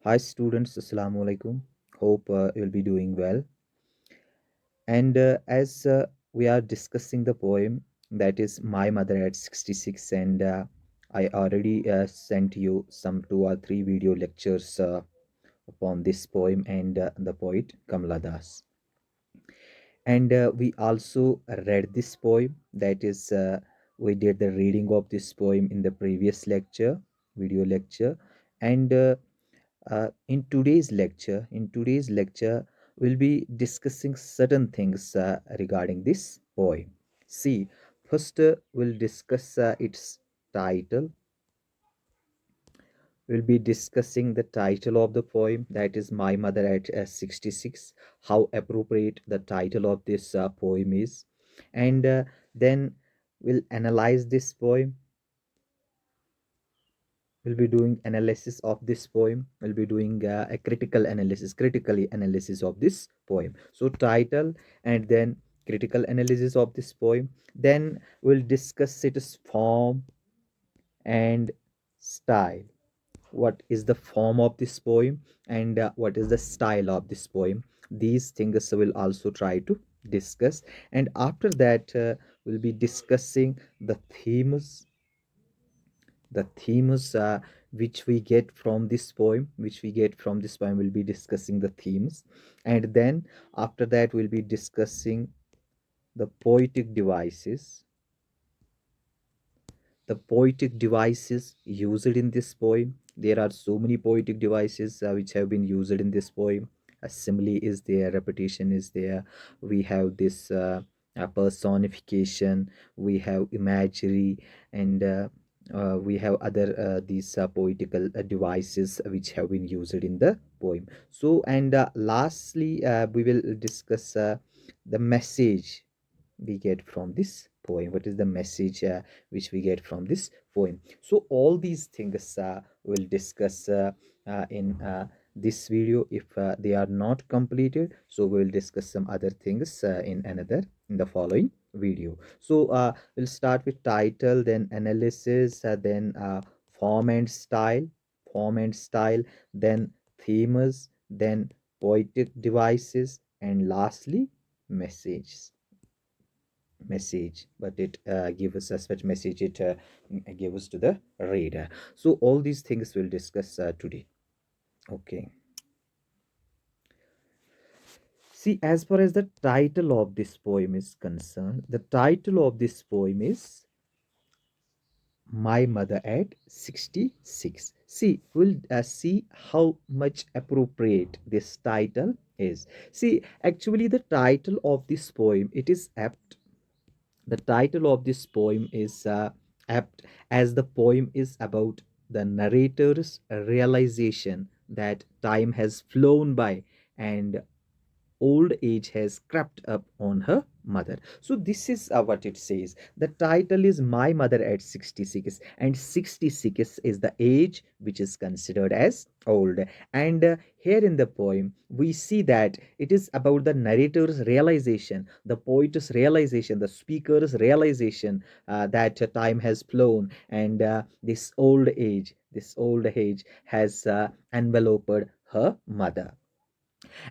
Hi students, Assalamu alaikum. Hope you'll be doing well. And as we are discussing the poem that is My Mother at 66, and I already sent you some two or three video lectures upon this poem and the poet Kamala Das. And we also read this poem. That is, we did the reading of this poem in the previous lecture, video lecture, and in today's lecture, we'll be discussing certain things regarding this poem. See, first we'll discuss its title. We'll be discussing the title of the poem, that is My Mother at 66, how appropriate the title of this poem is. And then we'll analyze this poem. We'll be doing analysis of this poem. We'll be doing a critically analysis of this poem. So title and then critical analysis of this poem. Then we'll discuss its form and style. What is the form of this poem and what is the style of this poem? These things we'll also try to discuss. And after that, we'll be discussing the themes which we get from this poem. We'll be discussing the themes, and then after that we'll be discussing the poetic devices used in this poem. There are so many poetic devices which have been used in this poem. A simile is there, repetition is there. We have this personification, we have imagery, and we have other these poetical devices which have been used in the poem. So, and lastly, we will discuss the message we get from this poem. What is the message which we get from this poem? So all these things we'll discuss in this video. If they are not completed, so we'll discuss some other things in the following video. So we'll start with title, then analysis, then form and style, then themes, then poetic devices, and lastly message. But it gives us such message, it gives to the reader. So all these things we'll discuss today. Okay, see, as far as the title of this poem is concerned, the title of this poem is My Mother at 66. See, we'll see how much appropriate this title is. See, actually the title of this poem, it is apt. The title of this poem is apt, as the poem is about the narrator's realization that time has flown by and old age has crept up on her mother. So this is what it says. The title is My Mother at 66, and 66 is the age which is considered as old. And here in the poem we see that it is about the narrator's realization, the poet's realization, the speaker's realization that time has flown, and this old age has enveloped her mother.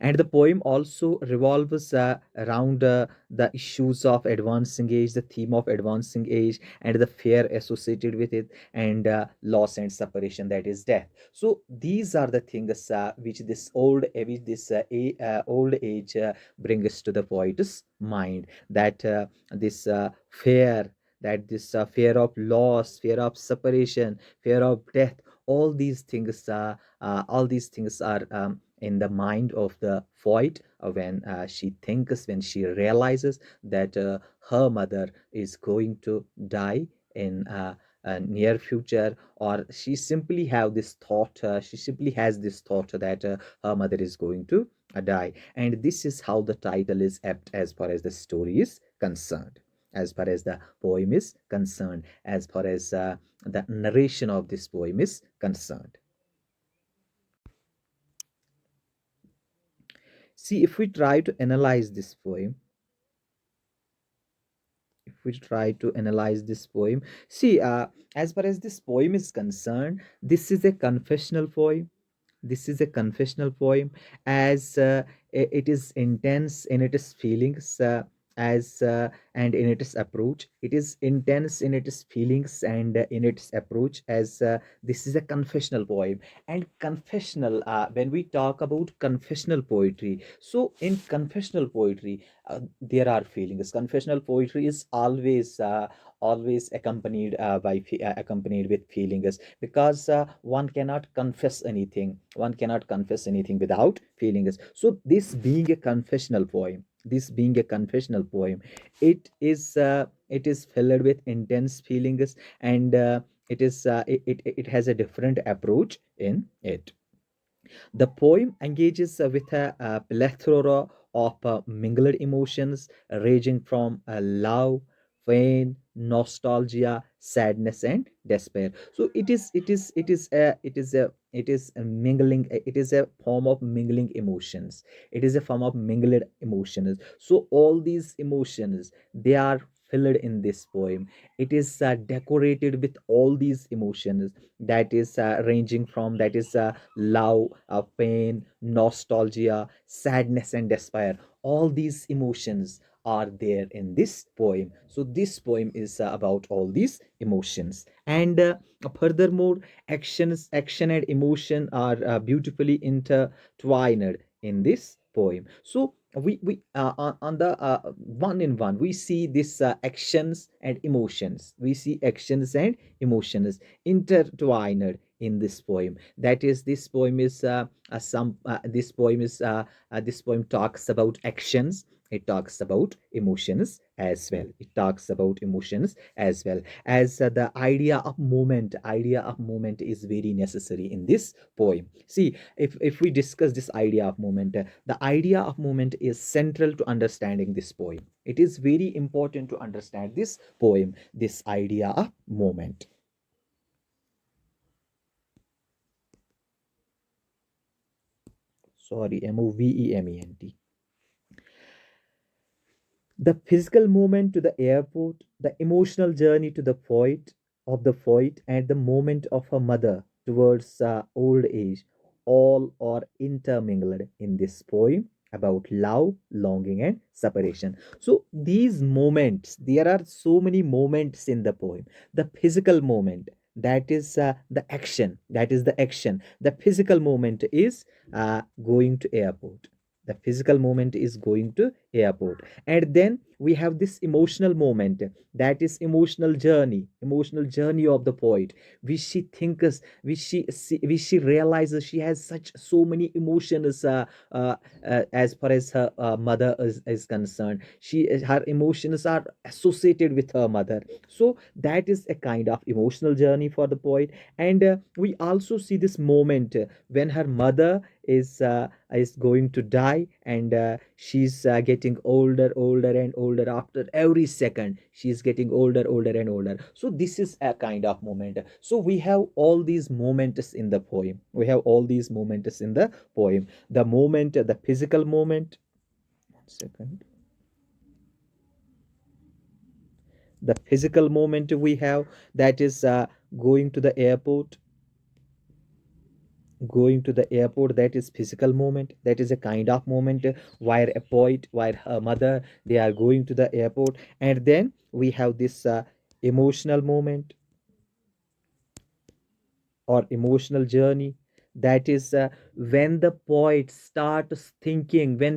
And the poem also revolves around the issues of advancing age, the theme of advancing age, and the fear associated with it, and loss and separation, that is death. So these are the things which this old age brings to the poet's mind, that this fear that this fear of loss, fear of separation, fear of death, all these things are in the mind of the poet when she realizes that her mother is going to die in a near future, or she simply has this thought that her mother is going to die. And this is how the title is apt, as far as the story is concerned, as far as the poem is concerned, as far as the narration of this poem is concerned. See, if we try to analyze this poem, see, as far as this poem is concerned, this is a confessional poem. this is a confessional poem, as it is intense in its feelings, as and in its approach. It is intense in its feelings and in its approach, as this is a confessional poem. And confessional, when we talk about confessional poetry, so in confessional poetry, there are feelings. Confessional poetry is always accompanied accompanied with feelings, because one cannot confess anything without feelings. So this being a confessional poem, it is filled with intense feelings, and it has a different approach in it. The poem engages with a plethora of mingled emotions, ranging from love, pain, nostalgia, sadness, and despair. So it is a mingling. It is a form of mingling emotions. It is a form of mingled emotions. So all these emotions, they are filled in this poem. It is decorated with all these emotions, that is ranging from, that is love, pain, nostalgia, sadness, and despair. All these emotions are there in this poem. So this poem is about all these emotions. And furthermore, action and emotion are beautifully intertwined in this poem. So we on the one in one, we see this actions and emotions. We see actions and emotions intertwined in this poem. That is, this poem is some this poem talks about actions. It talks about emotions as well. It talks about emotions as well, as the idea of moment is very necessary in this poem. See, if we discuss this idea of moment, the idea of moment is central to understanding this poem. It is very important to understand this poem, this idea of moment. Sorry, movement. The physical movement to the airport, the emotional journey to the poet, and the moment of her mother towards old age, all are intermingled in this poem about love, longing, and separation. So these moments, there are so many moments in the poem. The physical moment, that is the action. That is the action. The physical moment is going to airport. The physical moment is going to airport. And then we have this emotional moment, that is emotional journey of the poet, which she thinks, which she realizes she has such so many emotions, as far as her mother is concerned. Her emotions are associated with her mother. So that is a kind of emotional journey for the poet. And we also see this moment when her mother is going to die, and she's getting older and older. After every second, she's getting older and older. So this is a kind of moment. So we have all these moments in the poem. We have all these moments in the poem. The moment, the physical moment. One second. The physical moment we have, that is going to the airport. Going to the airport, that is physical moment. That is a kind of moment where a poet, where her mother, they are going to the airport. And then we have this emotional moment or emotional journey, that is when the poet starts thinking, when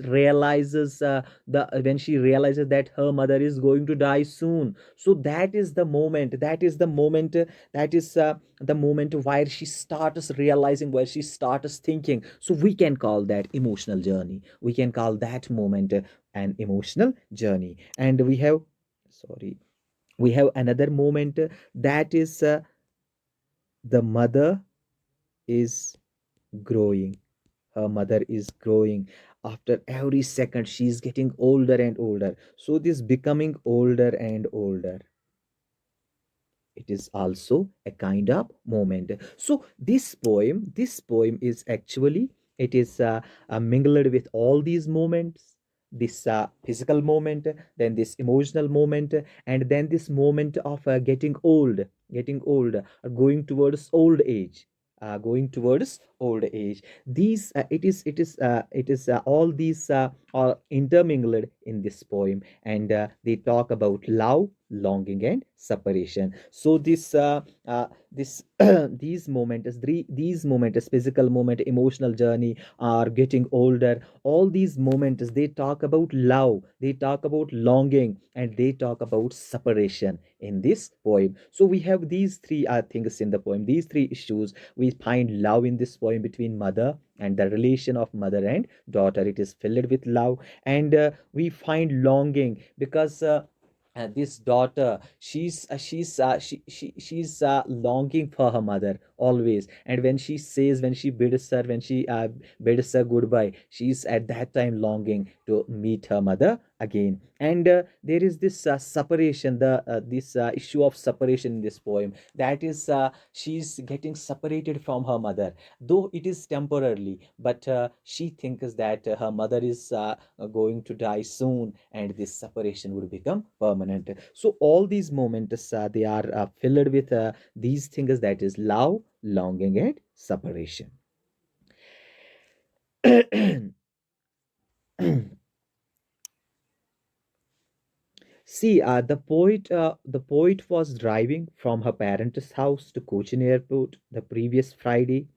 realizes the when she realizes that her mother is going to die soon. So that is the moment, that is the moment where she starts realizing, where she starts thinking. So we can call that emotional journey. We can call that moment an emotional journey. And we have, sorry, we have another moment that is the mother is growing. Her mother is growing. After every second, she's getting older and older. So this becoming older and older, it is also a kind of moment. So this poem is actually, it is mingled with all these moments. This physical moment, then this emotional moment, and then this moment of getting old, going towards old age. going towards old age. These all these are intermingled in this poem, and they talk about love, longing, and separation. So this these moments, these moments, physical moment, emotional journey, are getting older. All these moments, they talk about love, they talk about longing, and they talk about separation in this poem. So we have these three things in the poem, these three issues. We find love in this poem between mother and the relation of mother and daughter. It is filled with love. And we find longing because this daughter, she's longing for her mother always. And when she says, when she bids her, when she bids her goodbye, she's at that time longing to meet her mother again. And there is this separation, the this issue of separation in this poem. That is, she's getting separated from her mother, though it is temporarily, but she thinks that her mother is going to die soon, and this separation would become permanent. So all these moments, they are filled with these things, that is love, longing, and separation. See, the poet was driving from her parents' house to Cochin Airport the previous Friday.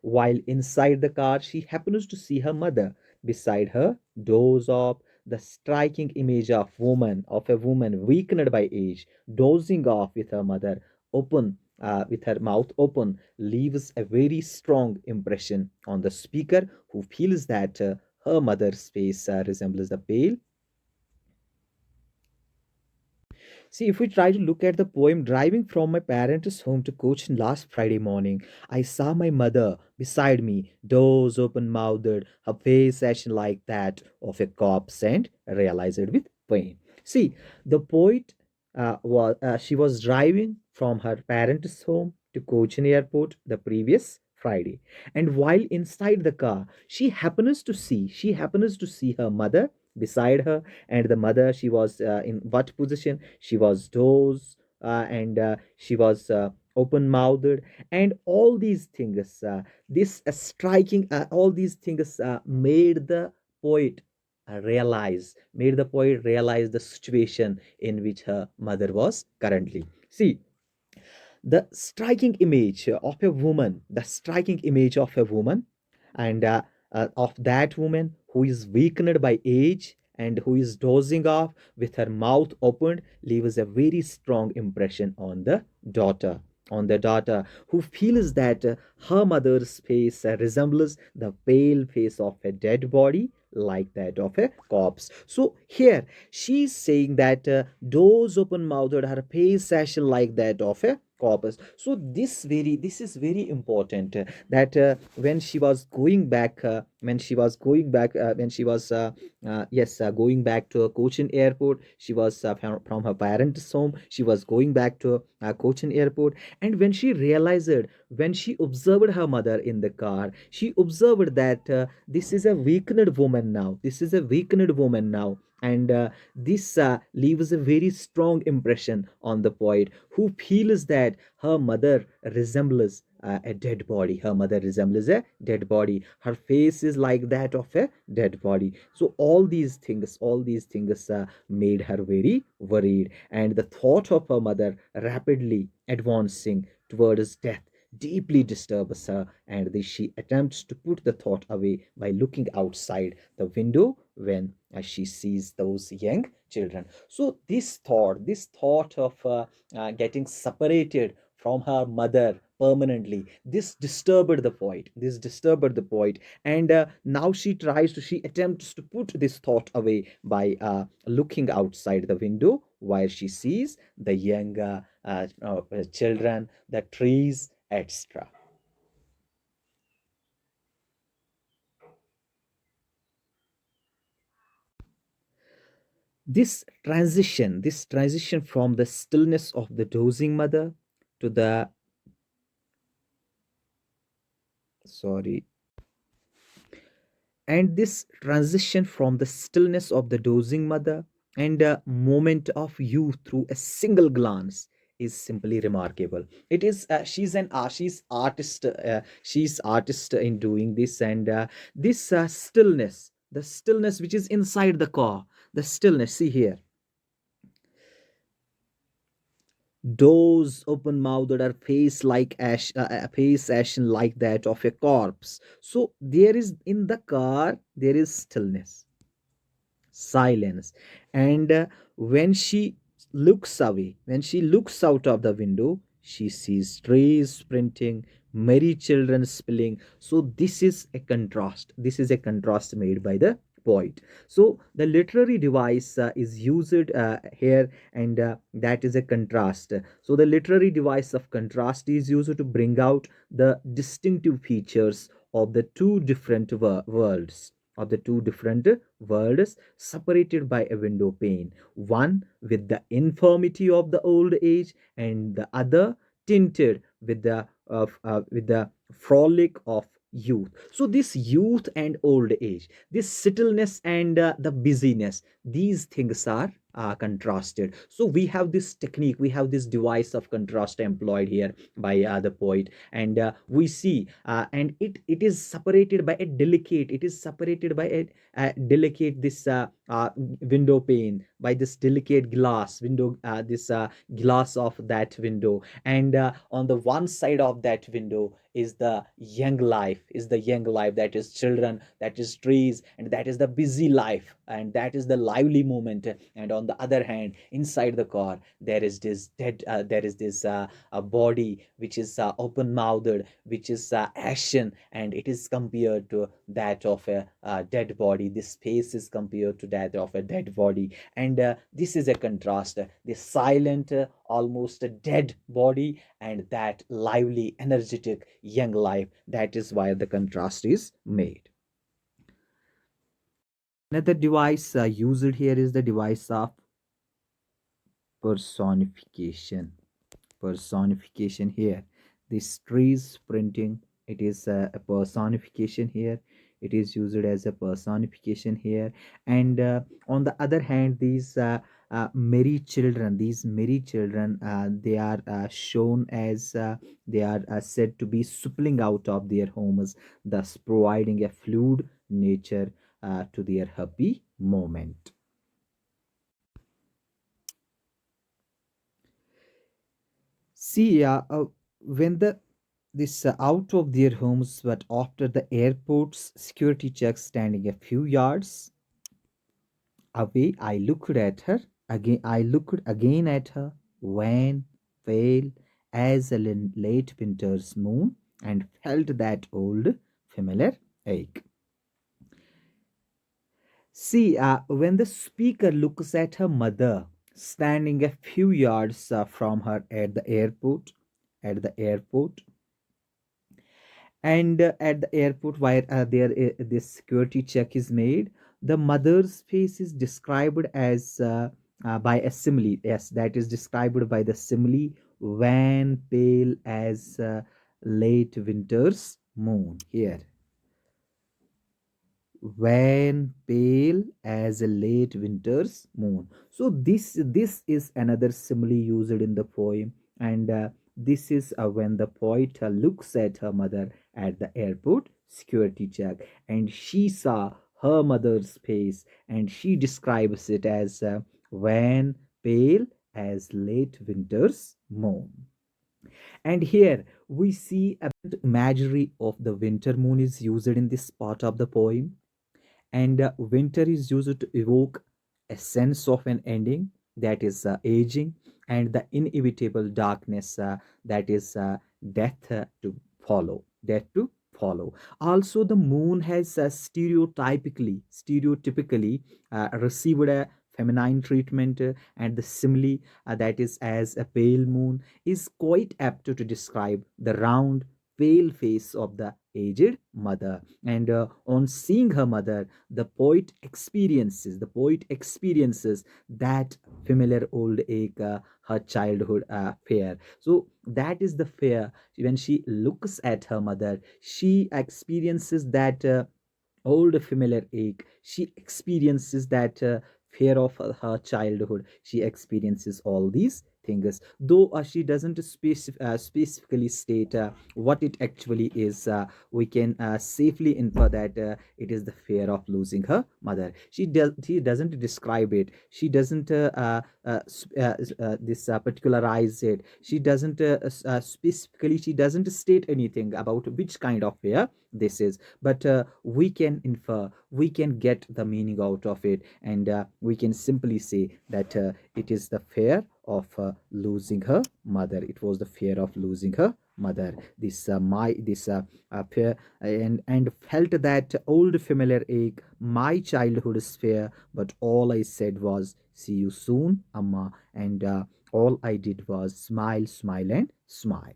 While inside the car, she happens to see her mother beside her, doze off. The striking image of a woman weakened by age, dozing off with her mother open, with her mouth open, leaves a very strong impression on the speaker, who feels that her mother's face resembles the pale. See, if we try to look at the poem, driving from my parents' home to Cochin last Friday morning, I saw my mother beside me, doors open mouthed, her face ashen like that of a corpse, and realized with pain. See, the poet she was driving from her parents' home to Cochin Airport the previous Friday, and while inside the car, she happens to see her mother beside her. And the mother, she was in what position? She was dozed, and she was open mouthed, and all these things, this striking all these things poet made the poet realize the situation in which her mother was currently. See, the striking image of a woman, the striking image of a woman, and of that woman who is weakened by age and who is dozing off with her mouth opened, leaves a very strong impression on the daughter. On the daughter, who feels that her mother's face resembles the pale face of a dead body, like that of a corpse. So here she's saying that doors open mouthed, her face ashen like that of a corpus. So this is very important, that when she was going back, when she was yes, going back to Cochin Airport. She was from her parents' home. She was going back to Cochin Airport, and when she realized, when she observed her mother in the car, she observed that this is a weakened woman now. This is a weakened woman now, and this leaves a very strong impression on the poet, who feels that her mother resembles a dead body. Her mother resembles a dead body. Her face is like that of a dead body. So all these things made her very worried, and the thought of her mother rapidly advancing towards death deeply disturbs her, and she attempts to put the thought away by looking outside the window when she sees those young children. So this thought of getting separated from her mother permanently, this disturbed the poet. This disturbed the poet, and now she attempts to put this thought away by looking outside the window, while she sees the young children, the trees, etc. This transition from the stillness of the dozing mother to the sorry and this transition from the stillness of the dozing mother and a moment of youth through a single glance is simply remarkable. It is she's artist in doing this. And this stillness, the stillness which is inside the car, the stillness, see here, doors open mouthed, or face like ash, face ashen like that of a corpse. So there is, in the car there is stillness, silence. And when she looks away, when she looks out of the window, she sees trees sprinting, merry children spilling. So this is a contrast, this is a contrast made by the poet. So the literary device is used here, and that is a contrast. So the literary device of contrast is used to bring out the distinctive features of the two different worlds, of the two different worlds separated by a window pane, one with the infirmity of the old age, and the other tinted with the frolic of youth. So this youth and old age, this stillness and the busyness, these things are contrasted. So we have this technique, we have this device of contrast employed here by the poet. And we see, and it is separated by a delicate, it is separated by a delicate, this window pane, by this delicate glass window, this glass of that window. And on the one side of that window is the young life, is the young life, that is children, that is trees, and that is the busy life, and that is the lively moment. And on the other hand, inside the car, there is this dead, there is this a body which is open mouthed, which is ashen, and it is compared to that of a dead body. This space is compared to that of a dead body. And this is a contrast, the silent, almost a dead body, and that lively, energetic young life. That is why the contrast is made. Another device used here is the device of personification. Personification here, this trees printing, it is a personification here, it is used as a personification here. And on the other hand, these merry children, these merry children, they are shown as they are said to be suppling out of their homes, thus providing a fluid nature to their happy moment. See, when the this out of their homes, but after the airport's security check, standing a few yards away, I looked at her again. I looked again at her, wan, pale as a late winter's moon, and felt that old familiar ache. See, when the speaker looks at her mother, standing a few yards from her at the airport, and at the airport where this security check is made, the mother's face is described as by a simile. Yes, that is described by the simile, wan, pale as late winter's moon here, when pale as a late winter's moon. So this is another simile used in the poem. And this is when the poet looks at her mother at the airport security check, and she saw her mother's face, and she describes it as when pale as late winter's moon. And here we see a imagery of the winter moon is used in this part of the poem. And winter is used to evoke a sense of an ending, that is aging, and the inevitable darkness, that is death to follow. Also, the moon has stereotypically received a feminine treatment, and the simile, that is as a pale moon, is quite apt to describe the round pale face of the aged mother. And on seeing her mother, the poet experiences that familiar old ache, her childhood fear. So that is the fear. When she looks at her mother, she experiences that old familiar ache, she experiences that fear of her childhood, she experiences all these things, though she doesn't specifically state what it actually is. We can safely infer that it is the fear of losing her mother. She doesn't describe it. She doesn't this particularize it. She doesn't specifically, she doesn't state anything about which kind of fear this is, but we can infer, we can get the meaning out of it, and we can simply say that it is the fear of losing her mother. It was the fear of losing her mother. This my this fear, and felt that old familiar ache, my childhood's fear. But all I said was, see you soon, Amma. And all I did was smile, smile, and smile.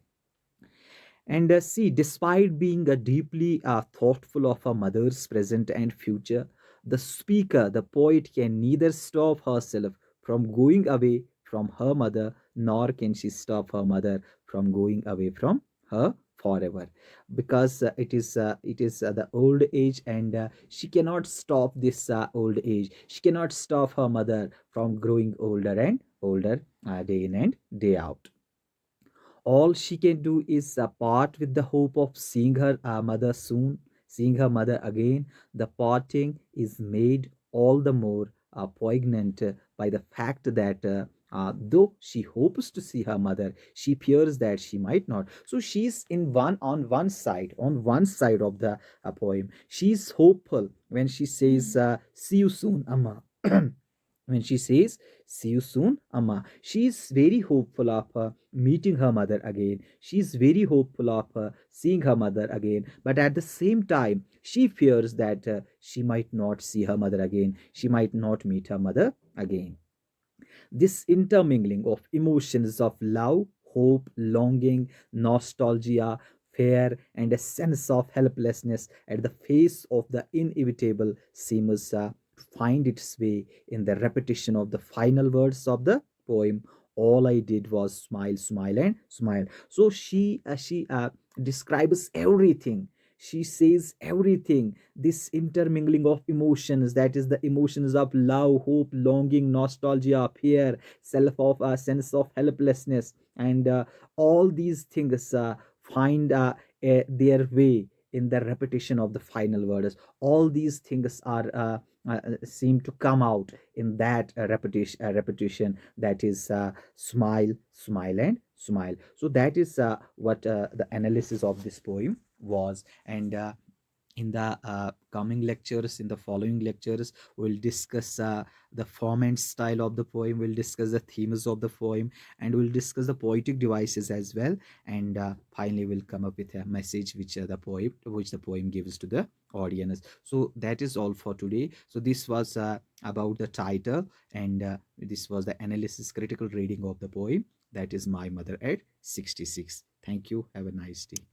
And see, despite being deeply thoughtful of her mother's present and future, the speaker, the poet, can neither stop herself from going away from her mother, nor can she stop her mother from going away from her forever, because it is the old age, and she cannot stop this old age. She cannot stop her mother from growing older and older, day in and day out. All she can do is part with the hope of seeing her mother soon, seeing her mother again. The parting is made all the more poignant by the fact that though she hopes to see her mother, she fears that she might not. So she's in one on one side of the poem. She's hopeful when she says, "See you soon, Amma." When she says, "See you soon, Amma," she's very hopeful of meeting her mother again. She's very hopeful of seeing her mother again. But at the same time, she fears that she might not see her mother again. She might not meet her mother again. This intermingling of emotions of love, hope, longing, nostalgia, fear, and a sense of helplessness at the face of the inevitable seems to find its way in the repetition of the final words of the poem. All I did was smile, smile, and smile. So she describes everything. She says everything. This intermingling of emotions, that is the emotions of love, hope, longing, nostalgia, fear, self of a sense of helplessness, and all these things find their way in the repetition of the final words. All these things are seem to come out in that repetition, that is smile, smile, and smile. So that is what the analysis of this poem was. And in the coming lectures, in the following lectures, we'll discuss the form and style of the poem, we'll discuss the themes of the poem, and we'll discuss the poetic devices as well. And finally we'll come up with a message which the poem gives to the audience. So that is all for today. So this was about the title, and this was the analysis, critical reading of the poem, that is My Mother at 66. Thank you. Have a nice day.